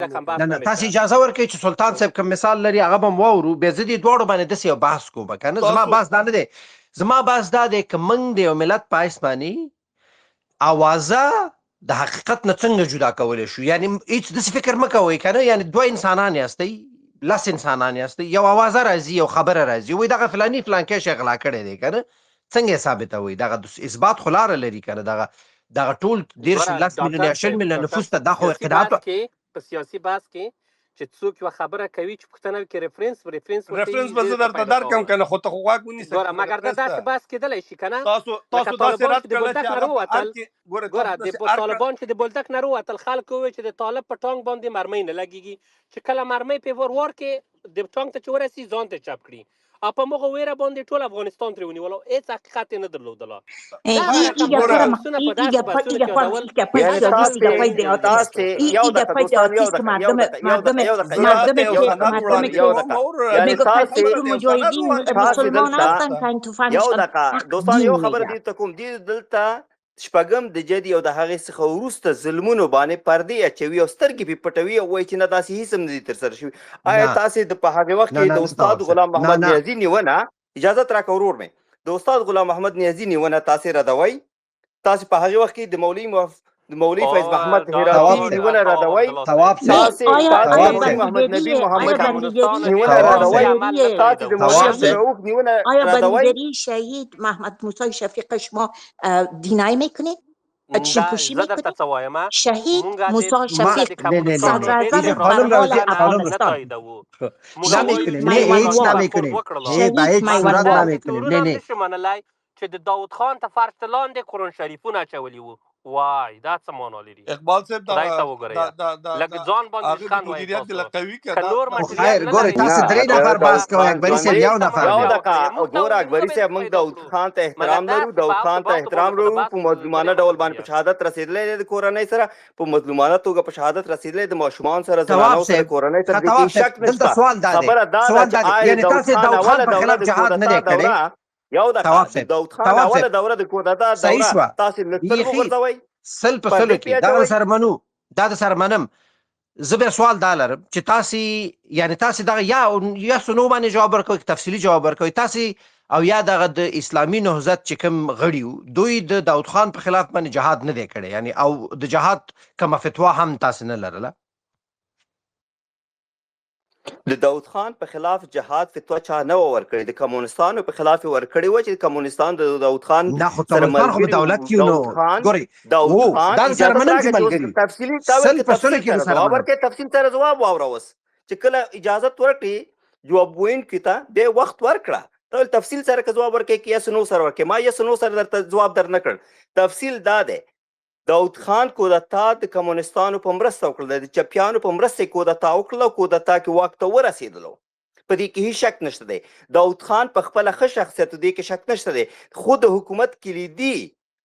نه تاسو اجازه ورکړئ چې سلطان صاحب کوم مثال لري هغه به واورو بیا زه دې دواړو باندې داسې یو بحث کوم کنه زما بحث دا نه دی زما بحث دا دی که موږ د یو ملت په حیث باندې اوازه د حقیقت نه څنګه جدا کولی شو یعنی هیڅ داسې فکر مه کوئ کنه یعنی دوه انسانان یاستئ لس انسانان یاستئ یو اوازه راځي یو خبره راځي وایي دغه فلاني فلانکی شی غلا کړی دی کنه څنګه یې ثابتوئ دغه اثبات خو لاره لري کنه دغه ټول 10 میلیون یا 20 میلیون نفوس ته دا خو اقتداعات په سیاسي بحث کې چې څوک یو خبره کوي چې پوښتنه وکړي ریفرنس به زه درته درکړم کنه خو ته خو غوږ ونیسه ګوره مګر دا داسې بحث کېدلی شي که نه تاسو داسې رد کړله چې ګوره د طالبان چې د بولدک نه راووتل خلکو وویل چې د طالب په ټانک باندې مرمۍ نه لګېږي چې کله مرمۍ په وار کې د ټانک ته چې ورسي ځان ته چپ کړي او په مغه ویره باندې ټول افغانستان ترې ونیولو هېڅ حقیقت یې نه درلودله شپږم د جدي او د هغې څخه وروسته ظلمونو باندې پردې اچوي او سترګې پې پټوي او وایي چې نه داسې هېڅ هم نه دي ترسره شوي آیا تاسې د په هغې وخت کې د استاد غلام محمد نیازي نیونه اجازت راکړه ورور مې د استاد غلام محمد نیازي نیونه تاسې ردوئ تاسې په هغې وخت کې د مولوي فیض محمد هراتي نیونه ردوئ تاسې محمد نبی محمد نیونه ردوئ تاسې د مولوي رؤوف نیونه ردوئ شهید محمد موسی شفیق شما دینایی میکنید چشمپوشی میکنید شهید موسی شفیق صدر اعظم فرمان افغانستان چې د داود خان ته فرض لاندې قرآن شریفونه اچولي وو وای دا څه معنا لري اقبال صاحب خدای ته وګورئ لکه ځان باندې ریښخند وایي خیر ګورئ تاسو 3 نفر بحث کوئ اکبري صاحب یو نفر ګوره اکبري صاحب موږ داود خان ته احترام لرو داود خان ته احترام لرو په مظلومانه ډول باندې په شهادت رسېدلی دی د کورنۍ سره په مظلومانه توګه په شهادت رسېدلی د ماشومان سره زنانو سره کورنۍ سره د شک نشته خبره دا ده چې یعنی تاسو داود خان په خلاف جهاد نه دی کړی یو د داود خان اوله دوره د کودتا دوره تاسو لږ وګورئ سل په سلو کې دا سره منو دا سره منم زه به سوال دا لرم چې تاسو یعنی تاسو دا یا سنو باندې جواب ورکوئ تفصیلی جواب ورکوئ تاسو او یا دغه د اسلامي نهضت چې کوم غړي دوی د داود خان په خلاف باندې جهاد نه دی کړی یعنی او د جهاد کومه فتوا هم تاسو نه لرله د داود خان په خلاف جهاد فتوا چا نه ورکړي د کمونستانو په خلاف ورکړي و چې کمونستان د داود خان نه خو کمونستان خو دولت کې نو ګوري داود خان دا سره منم چې ملګری تفصیلی تفصیل سره جواب واوروس چې کله اجازه ورکړي جواب وین کیته د وخت ورکړه ته تفصیل سره جواب ورکړي کې یا سنو سره ورکړي ما یا سنو سره درته جواب در نه کړ تفصیل دا ده داود خان کودتا د کمونستانو په مرسته وکړه د چپیانو په مرسته کودتا وکړه کودتا کې واک ته ورسېدلو په دې کې هیڅ شک نشته دی داود خان په خپل ښه شخصیت دې کې شک نشته دی خو د حکومت کلیدي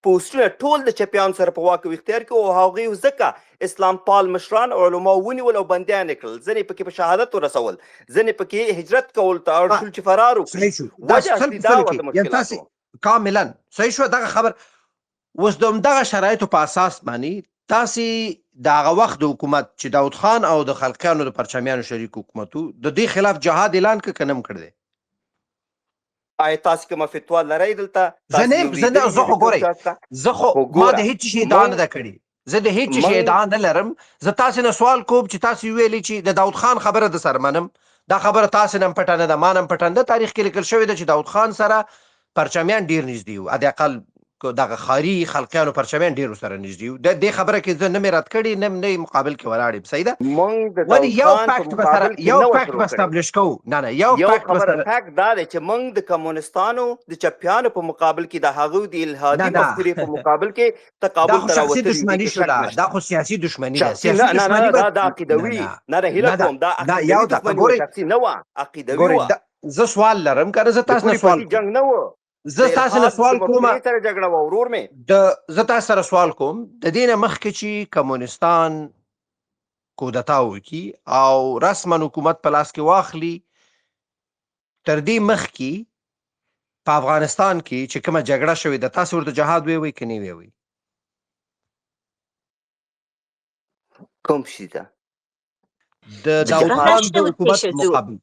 پوسټونه ټول د چپیانو سره په واک او اختیار کې او هغوی ځکه اسلام پال مشران او علما ونیول او بندیان یې کړل ځینې پکې په شهادت ورسول ځینې پکې هجرت کول ته اړ شول چې فرار وکړي کاملا صحیح شو دغه خبر اوس د همدغه شرایطو په اساس باندې تاسې د هغه وخت د حکومت چې داود خان او د خلقیانو د پرچمیانو شریک حکومت د دې خلاف جهاد اعلان که نه هم کړی دی آیا تاسو کومه فتوا لرئ دلته زه خو ګورئ زه خو ما د هېڅ شي ادعا نه ده کړې زه د هېڅ شي ادعا نه لرم زه تاسې نه سوال کوم چې تاسې ویلي چې د داود خان خبره د سره منم دا خبره تاسې نه هم پټه نه ده ما نه هم پټه نه ده تاریخ کې لیکل شوې ده چې داود خان سره پرچمیان ډېر نږدې وو حد اقل دغه خاري خلقیانو پرچمیان ډېرو سره نږدې وو د دې خبره کې زه نه مې رد کړې نه مقابل کې ولاړ یم صحیح ده ولې یو فکټ به اسټابلیش کوو نه یو فکټ دا دی چې موږ د کمونستانو د چپیانو په مقابل کې د هغوی د الحادي مفکورې په مقابل کې تقابل ته راوتلي دښمني شو دا خو سیاسي دښمني ده دا عقیدوي نه ده هیله کوم دا شخصي نه وه عقیدوي وه زه سوال لرم که زه تاسو نه سوال جنګ نه و زه تاسو نه سوال کوم زه تاسو سره سوال کوم د دې نه مخکې چې کمونستان کودتا وکړي او رسما حکومت په لاس کې واخلي تر دې مخکې په افغانستان کې چې کومه جګړه شوې ده تاسو ورته جهاد ویوئ که نه ویوئ کوم شي ده د داود خان د حکومت مقابل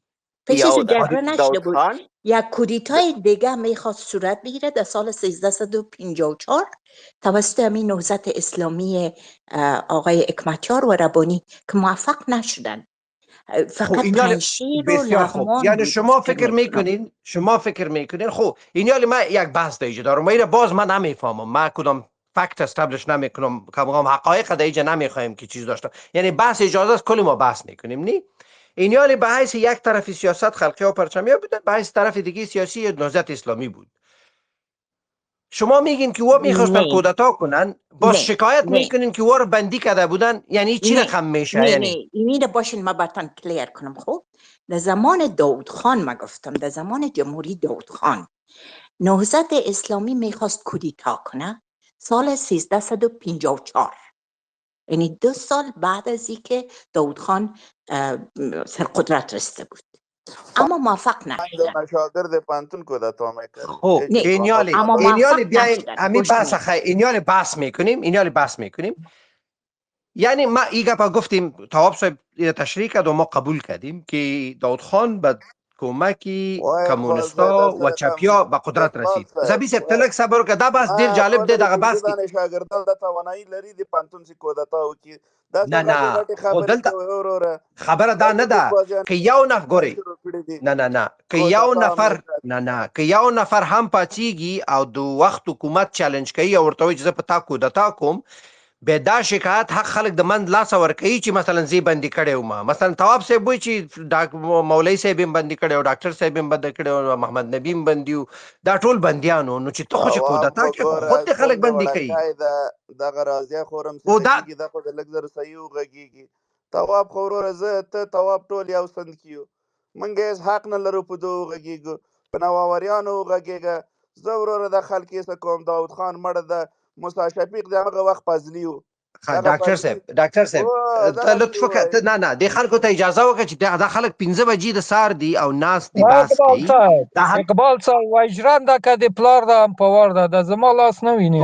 پیش از جبهه نشده بود. یک کودتای دیگه میخواست صورت بگیره در سال 1354 توسط همین نهضت اسلامی آقای حکمتیار و ربانی که موفق نشدن. فقط پنشیر و لغمان. یعنی شما فکر میکنین خب این ما یک بحث دیگه دارم. اینو باز من نمیفهمم. ما کدام فکت استابلیش نمیکنم که میگم حقایق دیگه نمیخوایم که چیز داشته. یعنی بحث اجازه است کلی ما بحث میکنیم نی. این به حیث یک طرف سیاست خلقی و پرچمی بودن، به حیث طرف دیگه سیاسی نهضت اسلامی بود. شما میگین که او میخواستن کودتا کنن، باز شکایت میکنین که او رو بندی کرده بودن، یعنی چی رقم میشه؟ یعنی اینو باشین ما براتون کلیر کنم. خب در زمان داود خان ما گفتم، در زمان جمهوری داود خان نهضت اسلامی میخواست کودتا کنه سال 1354، یعنی 2 سال بعد از اینکه داود خان سر قدرت رسیده بود، اما موفق نشدن. شاگرد پانتون کودتا میکرد. خب اینیالی بیایم همین بحث میکنیم. یعنی ما این گپا گفتیم، تواب صاحب تشریح کرد و ما قبول کردیم که داود خان به کمکی کمونستا و چپیا به قدرت رسید. زبی صاحب تلک صبر که دا بحث دیر جالب ده دغه بحث کې شاګردان د توانایي لري د پانتون سي کودتا وکي دا نه خبره دا نه ده که یو نفر ګوري نه که یو نفر هم پاتېږي او د وخت حکومت چالش کوي او ورته وایي چې زه په تا کودتا کوم، به دا شکایت حق خلک د مند لاس ورکوي چې مثلا زی بندي کړي او مثلا تواب صاحب وایي چې مولوی صاحب هم بندي کړي او ډاکټر صاحب هم بندي کړي او محمد نبی هم بندي، دا ټول بنديانو. نو چې ته خو کودتا کې خود ته خلک بندي کوي. دا غرازیا خورم چې دا خو د لګزر صحیح وغږیږي. تواب خورور زه ته تواب ټول یو سند کیو، منګه حق نه لرو په دوه غږیږو، په نواوریانو غږیږه. زه ورور د خلک یې کوم داود خان مړ ده، موسی شفیق دغه وخت پازلیو. ډاکټر صاحب ته لطف وکړه، نه د خلکو ته اجازه وکړه چې دا خلک 15 بجې د سار دي او ناس دی باس کوي. اقبال صاحب وایجران دا که د پلار دا پاور دا د زما لاس نه ویني.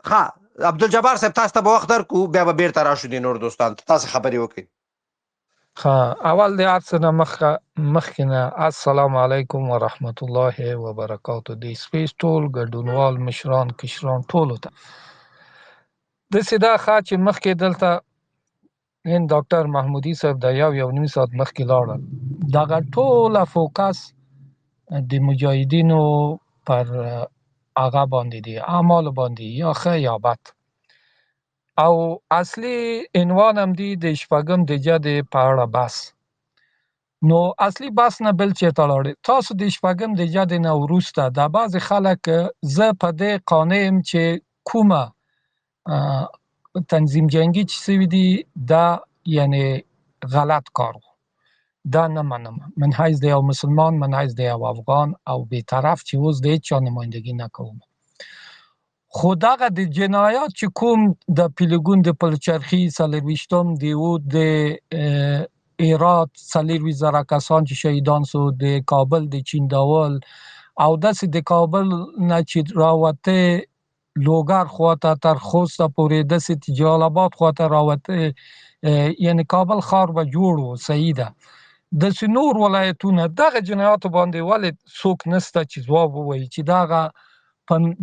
ها عبدالجبار صاحب تاسو ته به وخت درکو، بیا به بیرته راشو دي نور دوستان تاسو خبرې وکړئ. اول د هر څه نه مخکې نه السلام علیکم ورحمت الله وبرکاتو. د سپیس ټول ګډونوال مشران کشران ټولو ته داسې دا ښه چې مخکې دلته ډاکټر محمودي صاحب د یو نیم ساعت مخکې لاړل، دغه ټوله فوکس د مجاهدینو پر هغه باندې دي، اعمالو باندې یا ښه یا بد، او اصلي عنوان هم دی د شپږم د جدې په اړه بحث. نو اصلي بحث نه بل چېرته لاړې. تاسو د شپږم د جدې نه وروسته د بعضې خلک زه په دې قانع یم چې کومه تنظیم جنگی چې سوي دي دا یعنی غلط کار و، دا نه منم من حیث د یو مسلمان، من حیث د یو افغان او بیطرف چې اوس د هیچا نمایندګي نه کوم. خو دغه د جنایات چې کوم د پیلګون د پلچرخي 24م د او د هرات 40,000 کسان چې شهیدان سو، د کابل د چیندول او داسې د کابل نه چې راوته لوګر خواته تر خوست پورې داسې جلال آباد خواته راوته، یعنی کابل ښار به جوړ و صحیح ده. داسې نور ولایتونه دغه جنایاتو باندې ولې څوک نسته چې ځواب ووایي چې دغه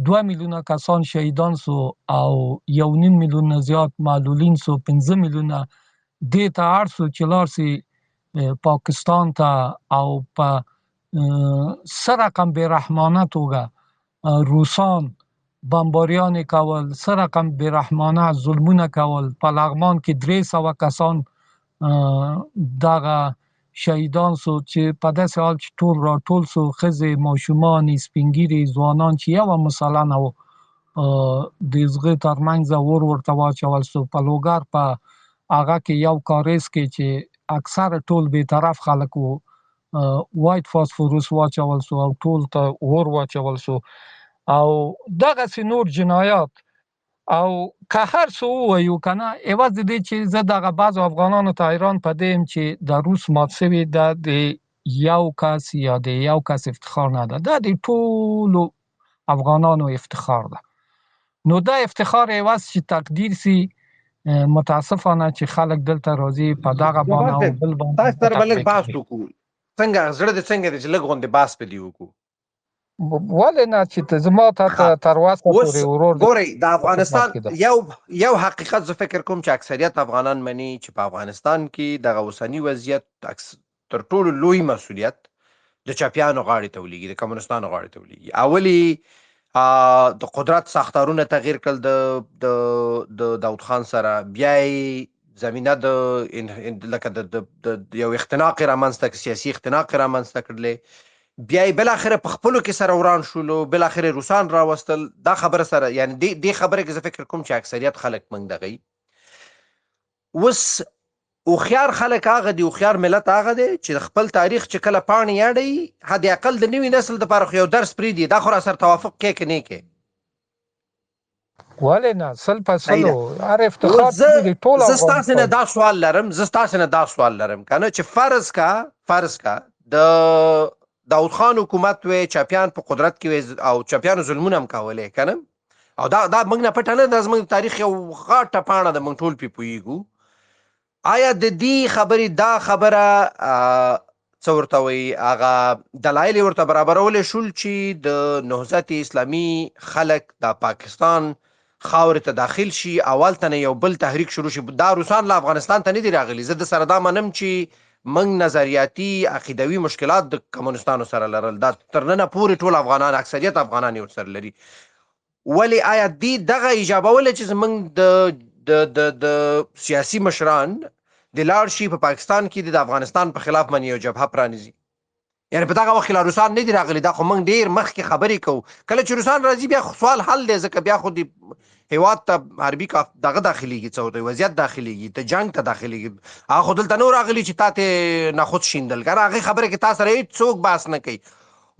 2 میلیونه کسان شهیدان سو او 1.5 میلیون نه زیات معلولین سو، 15 میلیونه دې ته اړ سو چې لاړ سي پاکستان ته او په څه رقم بېرحمانه توګه روسان بمباریان کول، څه رقم بېرحمانه ظلمونه کول. په لغمان کې 300 کسان دغه شهیدان سو چې په داسې حال چې ټول راټول سو، ښځې، ماشومان، سپین ږیري، ځوانان چې یوه مسله نه و، د زغې ترمنځ ورته واچول سو. په لوګر په هغه کې یو کاریز کې چې اکثر ټول بیطرف خلک وو، وایټ فاسفورس واچول سو او ټول ته اور واچول سو او دغسې نور جنایات. او که هر څه ووایو که نه، عوض د دې چې زه دغه بعضو افغانانو ته حیران په دې یم چې د روس مات سوي دا د یو کس یا د یو کس افتخار نه ده، دا د ټولو افغانانو افتخار ده. نو دا افتخار عوض چې تقدیر سي متاسفانه چې خلک دلته راځي په دغه باندې او بل باندې تاسو سره به لږ تطبیق بحث کوي. وکړو څنګه زړه دې څنګه دی چې لږ غوندې بحث په دې وکړو. ولې نه چې زما ته تر واسه اوس پورې ورور ګورئ د افغانستان خدمت کې ده. یو حقیقت زه فکر کوم چې اکثریت افغانان مني چې په افغانستان کې دغه اوسني وضعیت تر ټولو لوی مسؤلیت د چاپیانو غاړې ته ولېږي، د کمونستانو غاړې ته ولېږي. اولي د قدرت ساختارونه تغییر کړل د داود خان سره، بیا یې زمینه لکه د یو اختناق یې رامنځته کړ، سیاسي اختناق یې رامنځته کړلې، بیا یې بالاخره په خپلو کې سره وران شولو، بالاخره روسان راوستل. دا خبره سره یعنی دې خبره کې زه فکر کوم چې اکثریت خلک موږ دغه یي. اوس هوښیار خلک هغه دي، هوښیار ملت هغه دی چې خپل تاریخ چې کله پاڼې یاډوي، حد اقل د نوي نسل دپاره خو یو درس پرېږدي. دا خو راسره توافق کوې که نه کوې؟ ولې نه 100% هر افتخار دې ټول زه ستاسې نه دا سوال لرم که نه چې فرض کا د داود خان حکومت وی چاپیان په قدرت کې وی او چاپیانو ظلمونه هم کولې که نه، او دا موږ نه پټه نه ده، زموږ تاریخ یو غاټه پاڼه ده، موږ ټول پرې پوهېږو. آیا د دې خبرې دا خبره څه ورته وایي هغه دلایل یې ورته برابرولی شول چې د نهضت اسلامي خلک د پاکستان خاورې ته داخل شي، اول ته نه یو بل تحریک شروع شي؟ دا روسان له افغانستان ته نه دي راغلي. زه د سره دا منم چې موږ نظریاتي عقیدوي مشکلات د کمونستانو سره لرل، دا تر ننه پورې ټول افغانان، اکثریت افغانان یې ورسره لري. ولې آیا دغه ایجابولی چې زموږ د سیاسي مشران د لاړ شي په پاکستان کې د افغانستان په خلاف باندې یو جبهه پرانیزي؟ یعنی په دغه وخت کې لا روسان نه دي راغلي. دا خو موږ ډېر مخکې خبرې کوو. کله چې روسان راځي بیا سوال حل دی، ځکه بیا خو د هیواد ته حربي دغه داخلېږي، څه ورته وضعیت داخلېږي، ته جنګ ته داخلېږي. هغه خو دلته نه راغلي چې تا ته نخود شیندل، که نه هغې خبره کې تا سره هېڅوک بحث نه کوي.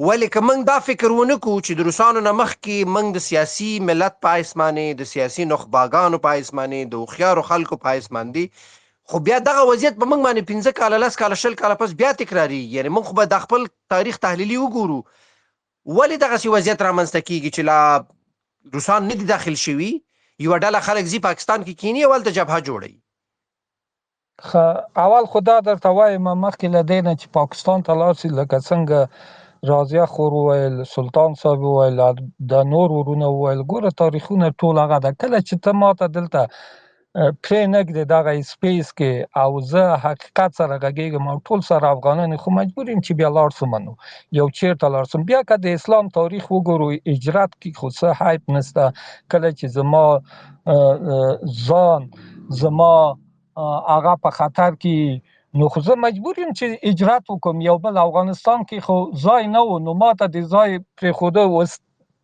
ولې که موږ دا فکر ونه کړو چې د روسانو نه مخکې موږ د سیاسي ملت په حیث باندې، د سیاسي نخباګانو په حیث باندې، د هوښیارو خلکو په حیث باندې، خو بیا دغه وضعیت په موږ باندې 15 کاله 10 کاله 20 کاله پس بیا تکرارېږي. یعنې موږ خو به د خپل تاریخ تحلیلي وګورو. ولې دغسې وضعیت رامنځته کېږي چې لا روسان نه دي داخل شوي، یوه ډله خلک ځي پاکستان کې کینی او هلته جبهه جوړوي؟ اول خو دا درته وایم مخکې له دې نه چې پاکستان ته لاړ شي، لکه څنګه رازیه خور وویل، سلطان صاحب وویل، د نور ورونه وویل، ګوره تاریخونه ټول هغه ده. کله چې ته ماته دلته پرې نږدې دغه سپیس کې او زه حقیقت سره غږېږم او ټول سره افغانان خو مجبور یم چې بیا لاړ شم، نو یو چیرته لاړ شم. بیا که د اسلام تاریخ وګورو، هجرت کې خو څه حیب نشته. کله چې زما ځان زما هغه په خطر کې، نو خو زه مجبور یم چې هجرت وکړم. یو بل افغانستان کې خو ځای نه و، نو ماته د ځای پرېښوده اوس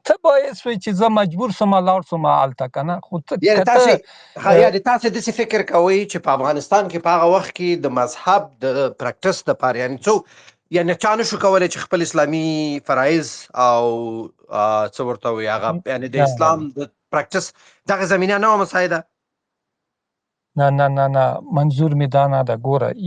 ته باعث وی چې زه مجبور سم لاړ سم هلته که نه. خو یعنې تاسې داسې فکر کوئ چې په افغانستان کې په هغه وخت کې د مذهب د پریکټس دپاره، یعنې چا نشو کولی چې خپل اسلامي فرایض او څه ورته وایي هغه یعنې د اسلام د پریکټس دغه زمینه نه وه مساعده؟ نه منظور مې دا نه ده. ګوره